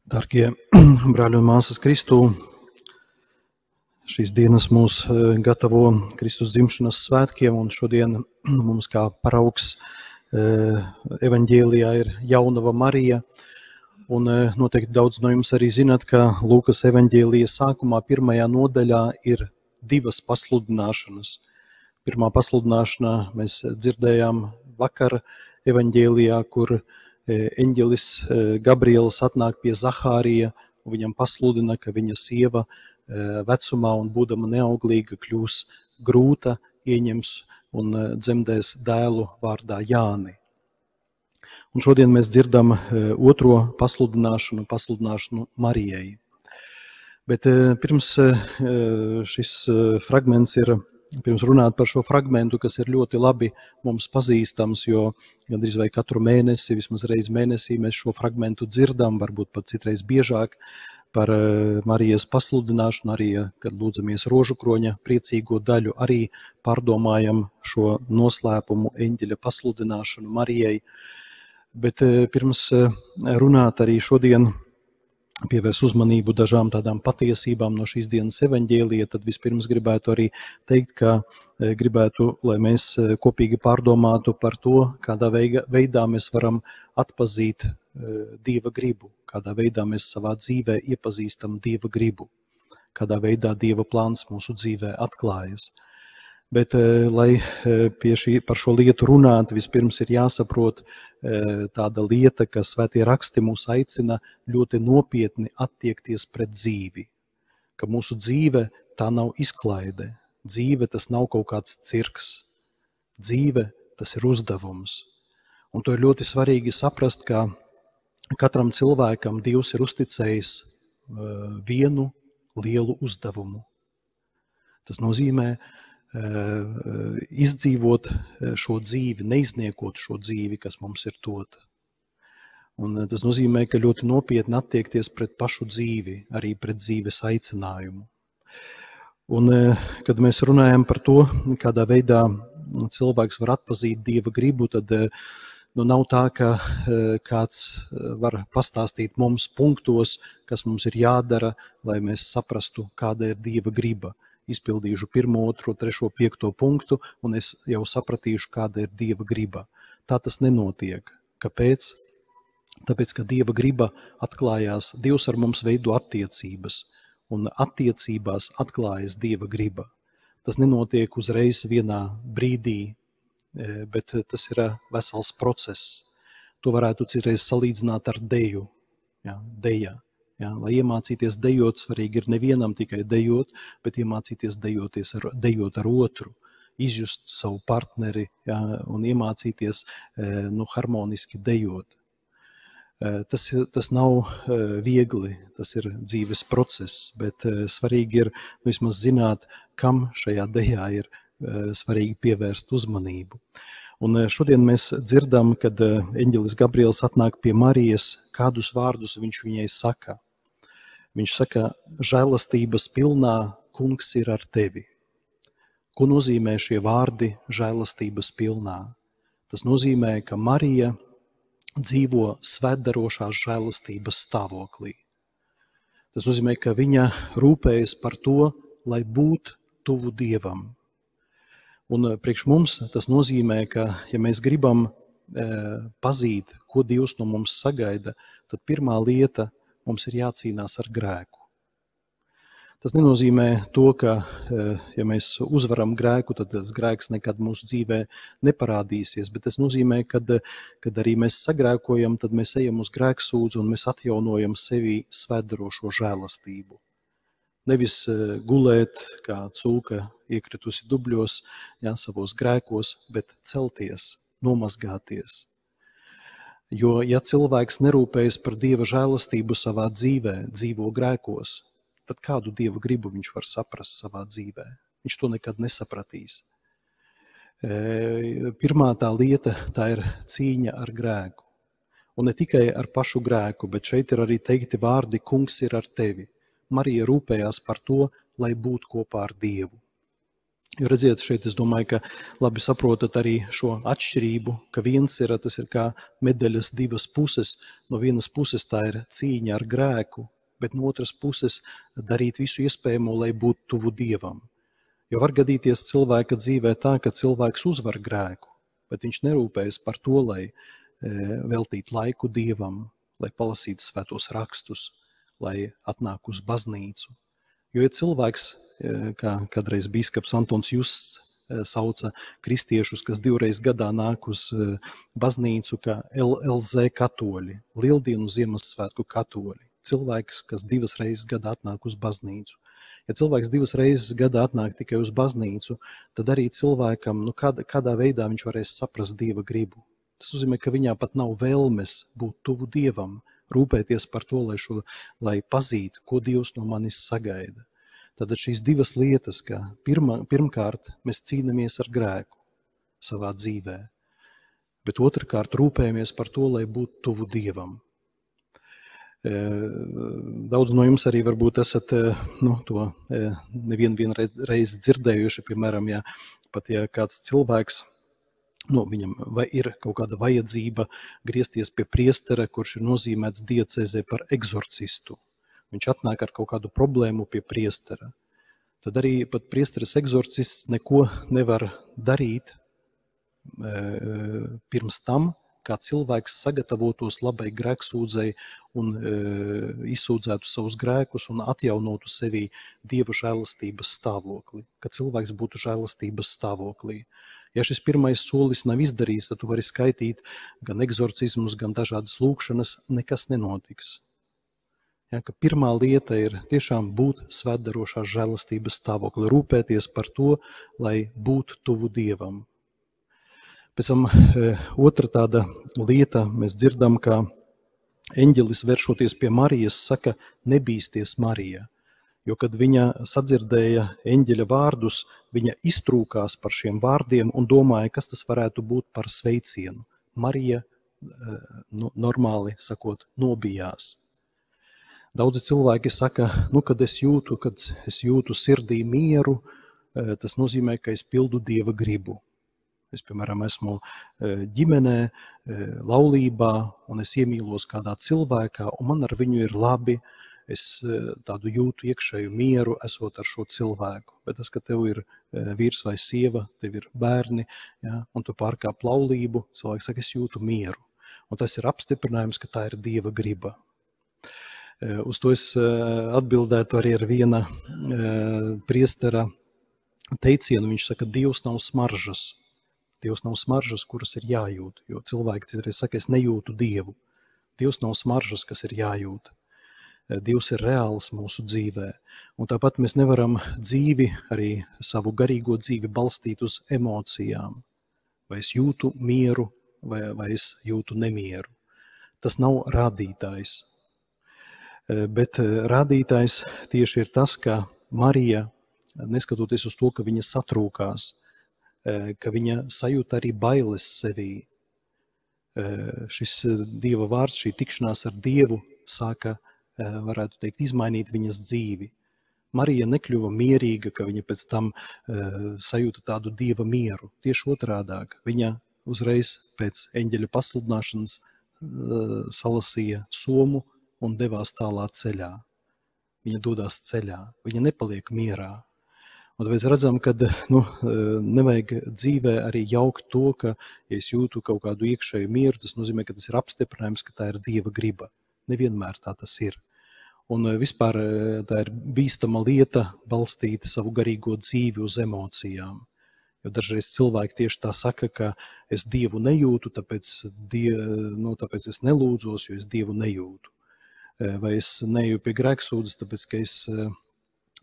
Darbie brāļi un māsas Kristū, šīs dienas mūs gatavo Kristus dzimšanas svētkiem, un šodien mums kā paraugs evaņģēlijā ir jaunava Marija. Un noteikti daudz no jums arī zināt, ka Lūkas evaņģēlija sākumā pirmajā nodaļā ir divas pasludināšanas. Pirmā pasludināšana mēs dzirdējām vakar evaņģēlijā, kur eņģelis Gabriels atnāk pie Zahārija, un viņam pasludina, ka viņa sieva vecumā un būdama neauglīga kļūs grūta, ieņems un dzemdēs dēlu vārdā Jāni. Un šodien mēs dzirdam otro pasludināšanu Marijai. Bet pirms šis fragments pirms runāt par šo fragmentu, kas ir ļoti labi mums pazīstams, jo gandrīz vai katru mēnesi, vismaz reizi mēnesī mēs šo fragmentu dzirdam, varbūt pat citreiz biežāk par Marijas pasludināšanu, arī, kad lūdzamies rožukroņa priecīgo daļu, arī pārdomājam šo noslēpumu eņģeļa pasludināšanu Marijai. Bet pirms runāt arī šodien pievērs uzmanību dažām tādām patiesībām no šīs dienas evaņģēlija, tad vispirms gribētu arī teikt, ka gribētu, lai mēs kopīgi pārdomātu par to, kādā veidā mēs varam atpazīt Dieva gribu, kādā veidā mēs savā dzīvē iepazīstam Dieva gribu, kādā veidā Dieva plāns mūsu dzīvē atklājas. Bet, lai par šo lietu runāt, vispirms ir jāsaprot tāda lieta, ka Svētie raksti mūs aicina ļoti nopietni attiekties pret dzīvi. Ka mūsu dzīve tā nav izklaide. Dzīve tas nav kaut kāds cirks. Dzīve tas ir uzdevums. Un to ir ļoti svarīgi saprast, ka katram cilvēkam Dievs ir uzticējis vienu lielu uzdevumu. Tas nozīmē izdzīvot šo dzīvi, neizniekot šo dzīvi, kas mums ir dota. Un tas nozīmē, ka ļoti nopietni attiekties pret pašu dzīvi, arī pret dzīves aicinājumu. Un kad mēs runājam par to, kādā veidā cilvēks var atpazīt Dieva gribu, tad nav tā, ka kāds var pastāstīt mums punktos, kas mums ir jādara, lai mēs saprastu, kāda ir Dieva griba. Izpildīšu 1, 2, 3, 5 punktu, un es jau sapratīšu, kāda ir Dieva griba. Tā tas nenotiek. Kāpēc? Tāpēc, ka Dieva griba atklājās, Dievs ar mums veido attiecības, un attiecībās atklājas Dieva griba. Tas nenotiek uzreiz vienā brīdī, bet tas ir vesels process. To varētu citreiz salīdzināt ar deju. Deja. Lai iemācīties dejot, svarīgi ir nevienam tikai dejot, bet iemācīties dejot ar otru, izjust savu partneri un iemācīties harmoniski dejot. Tas nav viegli, tas ir dzīves process, bet svarīgi ir vismaz zināt, kam šajā dejā ir svarīgi pievērst uzmanību. Un šodien mēs dzirdam, kad eņģelis Gabriels atnāk pie Marijas, kādus vārdus viņš viņai saka. Viņš saka, žēlastības pilnā kungs ir ar tevi. Ko nozīmē šie vārdi žēlastības pilnā? Tas nozīmē, ka Marija dzīvo svētdarošās žēlastības stāvoklī. Tas nozīmē, ka viņa rūpējas par to, lai būtu tuvu Dievam. Un priekš mums tas nozīmē, ka, ja mēs gribam pazīt, ko Dievs no mums sagaida, tad pirmā lieta mums ir jācīnās ar grēku. Tas nenozīmē to, ka, ja mēs uzvaram grēku, tad tas grēks nekad mūsu dzīvē neparādīsies, bet tas nozīmē, kad arī mēs sagrēkojam, tad mēs ejam uz grēksūdzi un mēs atjaunojam sevi svētdarošo žēlastību. Nevis gulēt, kā cūka iekritusi dubļos, savos grēkos, bet celties, nomazgāties. Jo, ja cilvēks nerūpējas par Dieva žēlastību savā dzīvē, dzīvo grēkos, tad kādu Dieva gribu viņš var saprast savā dzīvē? Viņš to nekad nesapratīs. Pirmā tā lieta, tā ir cīņa ar grēku. Un ne tikai ar pašu grēku, bet šeit ir arī teikti vārdi, kungs ir ar tevi. Marija rūpējās par to, lai būtu kopā ar Dievu. Jo redziet, šeit es domāju, ka labi saprotat arī šo atšķirību, ka tas ir kā medaļas divas puses. No vienas puses tā ir cīņa ar grēku, bet no otras puses darīt visu iespējamo, lai būtu tuvu Dievam. Jo var gadīties cilvēka dzīvē tā, ka cilvēks uzvar grēku, bet viņš nerūpējas par to, lai veltītu laiku Dievam, lai palasītu svētos rakstus, lai atnāk uz baznīcu. Jo ir cilvēks, kā kādreiz bīskaps Antons Justs sauca kristiešus, kas 2 reizes gadā nāk uz baznīcu, kā LZ katoļi, Lieldienu Ziemassvētku katoļi. Cilvēks, kas 2 reizes gadā atnāk uz baznīcu. Ja cilvēks 2 reizes gadā atnāk tikai uz baznīcu, tad arī cilvēkam, kādā veidā viņš varēs saprast Dieva gribu. Tas nozīmē, ka viņā pat nav vēlmes būt tuvu Dievam, rūpēties par to, lai pazītu, ko Dievs no manis sagaida. Tātad šīs 2 lietas, ka pirmkārt mēs cīnāmies ar grēku savā dzīvē, bet otrkārt rūpējamies par to, lai būtu tuvu Dievam. Daudz no jums arī varbūt esat to nevienu reizi dzirdējuši, piemēram, ja kāds cilvēks, viņam ir kaut kāda vajadzība griezties pie priestera, kurš ir nozīmēts diecēzē par eksorcistu. Viņš atnāk ar kaut kādu problēmu pie priestera. Tad arī pat priesteris eksorcists neko nevar darīt pirms tam, kā cilvēks sagatavotos labai grēksūdzei un izsūdzētu savus grēkus un atjaunotu sevī Dieva žēlastības stāvokli, ka cilvēks būtu žēlastības stāvoklī. Ja šis pirmais solis nav izdarīts, tad tu vari skaitīt gan eksorcismus, gan dažādas lūkšanas, nekas nenotiks. Ja, ka pirmā lieta ir tiešām būt svētdarošās žēlastības stāvokli, rūpēties par to, lai būtu tuvu Dievam. Pēc tam otra tāda lieta, mēs dzirdam, ka eņģelis vēršoties pie Marijas saka, nebīsties Marija. Jo, kad viņa sadzirdēja eņģeļa vārdus, viņa iztrūkās par šiem vārdiem un domāja, kas tas varētu būt par sveicienu. Marija, normāli sakot, nobijās. Daudzi cilvēki saka, kad es jūtu sirdī mieru, tas nozīmē, ka es pildu Dieva gribu. Es, piemēram, esmu ģimenē, laulībā, un es iemīlos kādā cilvēkā, un man ar viņu ir labi. Es tādu jūtu iekšēju mieru, esot ar šo cilvēku. Bet tas, ka tev ir vīrs vai sieva, tev ir bērni, ja, un tu pārkāp laulību, cilvēks saka, es jūtu mieru. Un tas ir apstiprinājums, ka tā ir Dieva griba. Uz to es atbildētu arī ar viena priestera teicienu. Viņš saka, Dievs nav smaržas. Dievs nav smaržas, kuras ir jājūt. Jo cilvēki citreiz saka, es nejūtu Dievu. Dievs nav smaržas, kas ir jājūt. Dievs ir reāls mūsu dzīvē. Un tāpat mēs nevaram dzīvi, arī savu garīgo dzīvi balstīt uz emocijām. Vai es jūtu mieru, vai es jūtu nemieru. Tas nav rādītājs. Bet rādītājs tieši ir tas, ka Marija, neskatoties uz to, ka viņa satrūkās, ka viņa sajūta arī bailes sevī. Šis Dieva vārds, šī tikšanās ar Dievu sāka, varētu teikt, izmainīt viņas dzīvi. Marija nekļuva mierīga, ka viņa pēc tam sajūta tādu Dieva mieru. Tieši otrādāk, viņa uzreiz pēc eņģeļa pasludināšanas salasīja somu un devās tālā ceļā. Viņa dodās ceļā, viņa nepaliek mierā. Un tāpēc redzam, ka nevajag dzīvē arī jaukt to, ka, ja es jūtu kaut kādu iekšēju mieru, tas nozīmē, ka tas ir apstiprinājums, ka tā ir Dieva griba. Nevienmēr tā tas ir. Un vispār tā ir bīstama lieta balstīt savu garīgo dzīvi uz emocijām. Jo dažreiz cilvēki tieši tā saka, ka es Dievu nejūtu, tāpēc es nelūdzos, jo es Dievu nejūtu. Vai es neeju pie grēksūdzes, tāpēc, ka es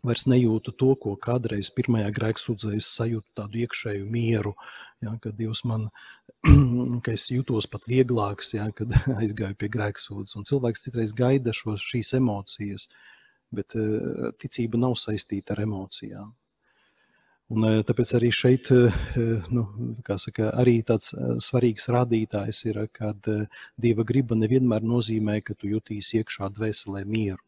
vairs nejūtu to, ko kādreiz pirmajā grēksūdzē es sajūtu tādu iekšēju mieru, ja, ka Dievs man, ka es jūtos pat vieglāks, ja, kad aizgāju pie grēksūdzes. Un cilvēks citreiz gaida šīs emocijas, bet ticība nav saistīta ar emocijām. Un tāpēc arī šeit, arī tāds svarīgs rādītājs ir, kad Dieva griba nevienmēr nozīmē, ka tu jutīsi iekšā dvēselē mieru.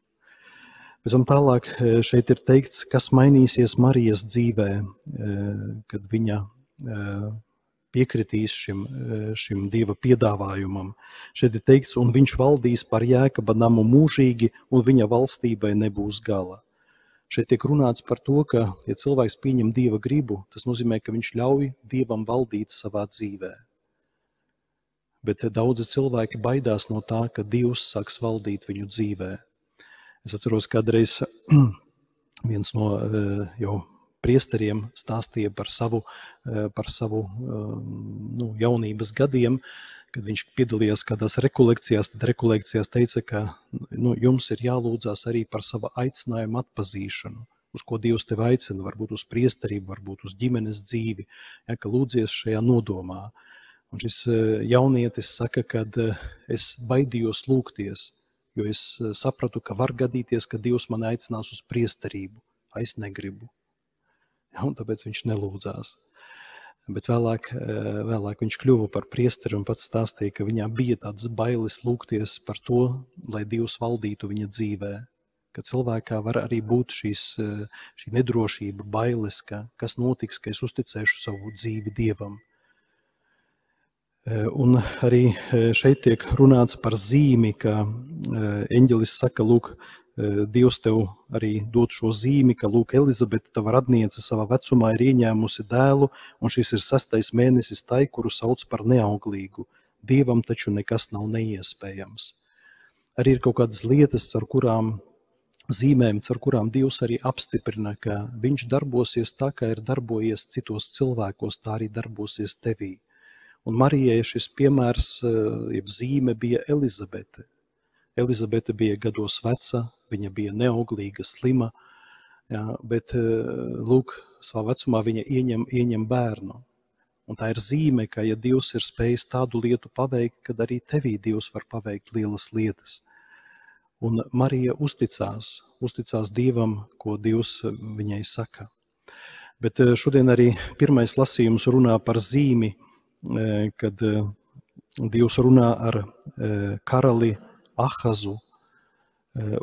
Pēc tam tālāk šeit ir teikts, kas mainīsies Marijas dzīvē, kad viņa piekritīs šim Dieva piedāvājumam. Šeit ir teikts, un viņš valdīs par Jēkaba namu mūžīgi, un viņa valstībai nebūs gala. Šeit tiek runāts par to, ka, ja cilvēks pieņem Dieva gribu, tas nozīmē, ka viņš ļauj Dievam valdīt savā dzīvē. Bet daudzi cilvēki baidās no tā, ka Dievs sāks valdīt viņu dzīvē. Es atceros, kādreiz viens no jau priesteriem stāstīja par savu jaunības gadiem, kad viņš piedalījās kādās rekolekcijās, tad rekolekcijās teica, ka jums ir jālūdzās arī par sava aicinājuma atpazīšanu, uz ko Dievs tevi aicina, varbūt uz priesterību, varbūt uz ģimenes dzīvi, ja, ka lūdzies šajā nodomā. Un šis jaunietis saka, kad es baidījos lūgties, jo es sapratu, ka var gadīties, ka Dievs man aicinās uz priesterību, a es negribu. Ja, un tāpēc viņš nelūdzās. Bet vēlāk viņš kļuva par priesteri un pats stāstīja, ka viņā bija tāds bailes lūgties par to, lai Dievs valdītu viņa dzīvē. Ka cilvēkā var arī būt šī nedrošība, bailes, ka kas notiks, ka es uzticēšu savu dzīvi Dievam. Un arī šeit tiek runāts par zīmi, ka eņģelis saka, lūk, Dievs tev arī dod šo zīmi, ka, lūk, Elizabete, tava radniece savā vecumā ir ieņēmusi dēlu, un šis ir 6. mēnesis tai, kuru sauc par neauglīgu. Dievam taču nekas nav neiespējams. Arī ir kaut kādas lietas, caur kurām Dievs arī apstiprina, ka viņš darbosies tā, kā ir darbojies citos cilvēkos, tā arī darbosies tevī. Un Marijai šis piemērs, jeb zīme, bija Elizabete. Elizabete bija gados veca, viņa bija neauglīga, slima, jā, bet, lūk, savā vecumā viņa ieņem bērnu. Un tā ir zīme, ka, ja Dievs ir spējis tādu lietu paveikt, kad arī tevī Dievs var paveikt lielas lietas. Un Marija uzticās Dievam, ko Dievs viņai saka. Bet šodien arī pirmais lasījums runā par zīmi, kad Dievs runā ar karali Ahazu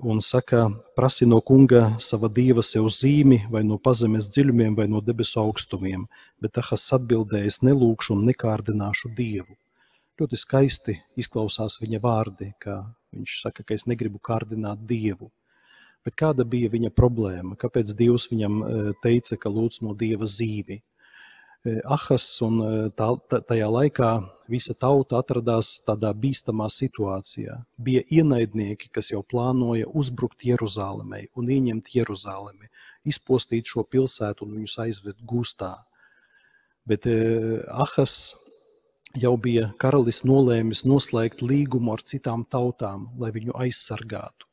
un saka, prasi no kunga sava dieva sev zīmi vai no pazemes dziļumiem vai no debesu augstumiem, bet Ahaz atbildēja, es nelūkšu un nekārdināšu Dievu. Ļoti skaisti izklausās viņa vārdi, ka viņš saka, ka es negribu kārdināt Dievu. Bet kāda bija viņa problēma? Kāpēc Dievs viņam teica, ka lūdz no Dieva zīmi? Ahaz un tajā laikā visa tauta atradās tādā bīstamā situācijā. Bija ienaidnieki, kas jau plānoja uzbrukt Jeruzālemei un ieņemt Jeruzālemi, izpostīt šo pilsētu un viņus aizvest gūstā. Bet Ahaz jau bija karalis nolēmis noslēgt līgumu ar citām tautām, lai viņu aizsargātu.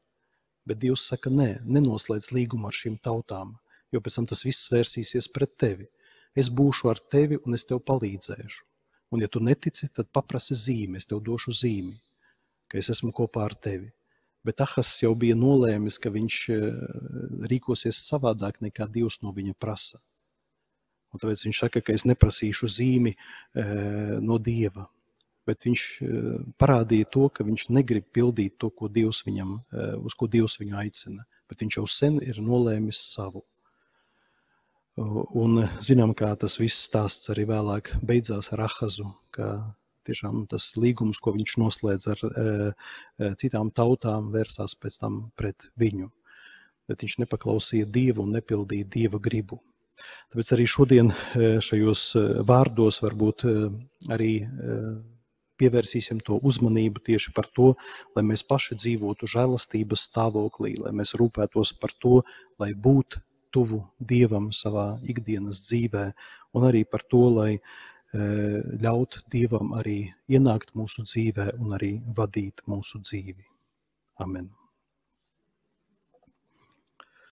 Bet Dievs saka, nenoslēdz līgumu ar šīm tautām, jo pēc tam tas viss vērsīsies pret tevi. Es būšu ar tevi un es tev palīdzēšu. Un ja tu netici, tad paprasi zīmi, es tev došu zīmi, ka es esmu kopā ar tevi. Bet Ahaz jau bija nolēmis, ka viņš rīkosies savādāk nekā Dievs no viņa prasa. Un tāpēc viņš saka, ka es neprasīšu zīmi no Dieva. Bet viņš parādīja to, ka viņš negrib pildīt to, uz ko Dievs viņu aicina. Bet viņš jau sen ir nolēmis savu. Un zinām, kā tas viss stāsts arī vēlāk beidzās ar Ahazu, ka tiešām tas līgums, ko viņš noslēdz ar citām tautām, vērsās pēc tam pret viņu. Bet viņš nepaklausīja Dievu un nepildīja Dieva gribu. Tāpēc arī šodien šajos vārdos varbūt arī pievērsīsim to uzmanību tieši par to, lai mēs paši dzīvotu žēlastības stāvoklī, lai mēs rūpētos par to, lai būtu tuvu Dievam savā ikdienas dzīvē, un arī par to, lai ļaut Dievam arī ienākt mūsu dzīvē un arī vadīt mūsu dzīvi. Amen.